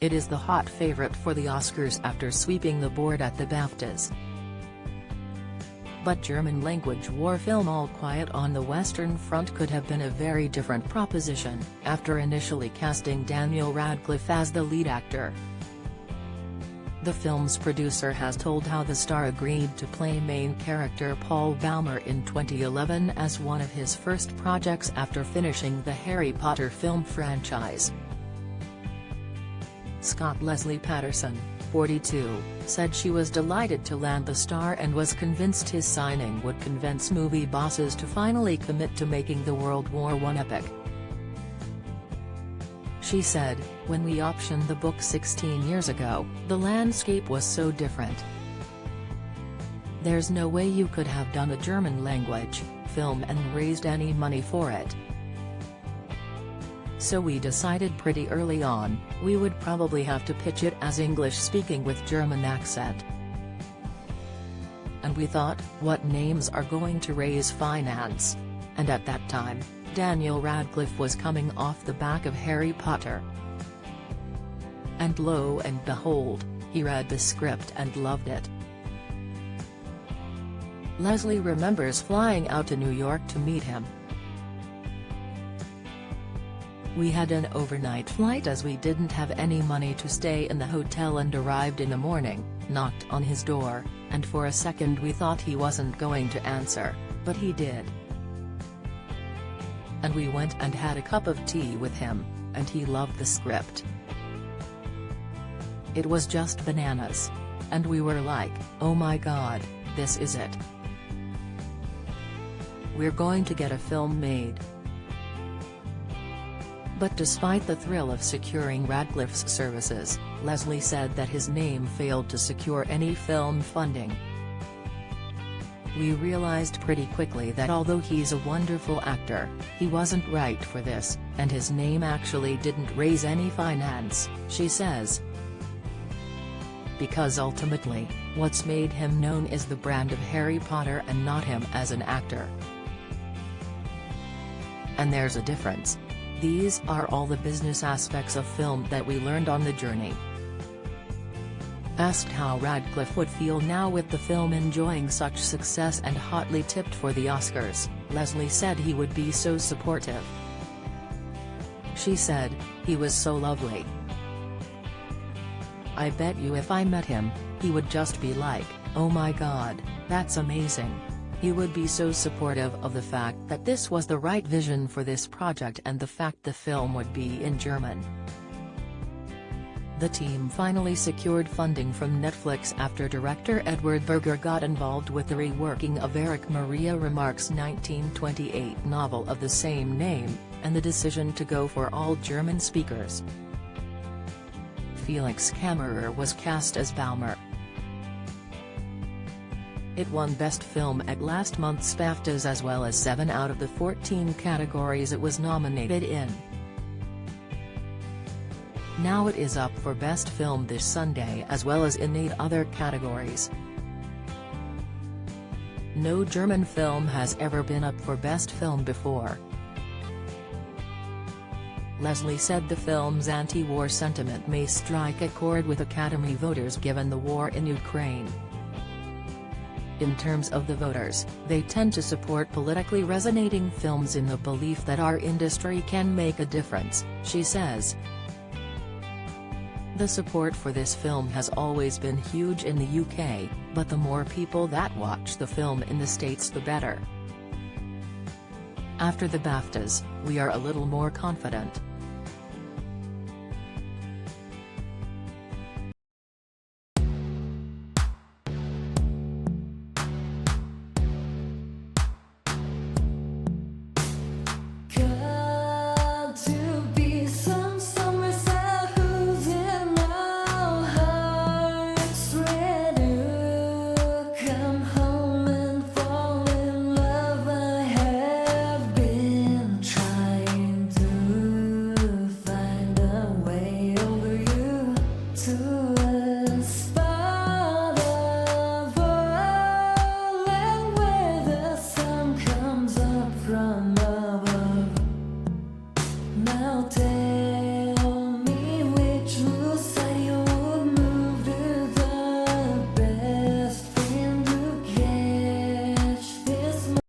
It is the hot favorite for the Oscars after sweeping the board at the BAFTAs. But German-language war film All Quiet on the Western Front could have been a very different proposition, after initially casting Daniel Radcliffe as the lead actor. The film's producer has told how the star agreed to play main character Paul Baumer in 2011 as one of his first projects after finishing the Harry Potter film franchise. Scott Leslie Patterson, 42, said she was delighted to land the star and was convinced his signing would convince movie bosses to finally commit to making the World War I epic. She said, "When we optioned the book 16 years ago, the landscape was so different. There's no way you could have done a German-language film and raised any money for it. So we decided pretty early on, we would probably have to pitch it as English-speaking with German accent. And we thought, what names are going to raise finance? And at that time, Daniel Radcliffe was coming off the back of Harry Potter. And lo and behold, he read the script and loved it." Leslie remembers flying out to New York to meet him. "We had an overnight flight as we didn't have any money to stay in the hotel and arrived in the morning, knocked on his door, and for a second we thought he wasn't going to answer, but he did. And we went and had a cup of tea with him, and he loved the script. It was just bananas. And we were like, oh my God, this is it. We're going to get a film made." But despite the thrill of securing Radcliffe's services, Leslie said that his name failed to secure any film funding. "We realized pretty quickly that although he's a wonderful actor, he wasn't right for this, and his name actually didn't raise any finance," she says. "Because ultimately, what's made him known is the brand of Harry Potter and not him as an actor. And there's a difference. These are all the business aspects of film that we learned on the journey." Asked how Radcliffe would feel now with the film enjoying such success and hotly tipped for the Oscars, Leslie said he would be so supportive. She said, "He was so lovely. I bet you if I met him, he would just be like, oh my God, that's amazing. He would be so supportive of the fact that this was the right vision for this project and the fact the film would be in German." The team finally secured funding from Netflix after director Edward Berger got involved with the reworking of Erich Maria Remarque's 1928 novel of the same name, and the decision to go for all German speakers. Felix Kammerer was cast as Baumer. It won Best Film at last month's BAFTAs as well as 7 out of the 14 categories it was nominated in. Now it is up for Best Film this Sunday as well as in 8 other categories. No German film has ever been up for Best Film before. Leslie said the film's anti-war sentiment may strike a chord with Academy voters given the war in Ukraine. In terms of the voters, they tend to support politically resonating films in the belief that our industry can make a difference, she says. The support for this film has always been huge in the UK, but the more people that watch the film in the States the better. After the BAFTAs, we are a little more confident.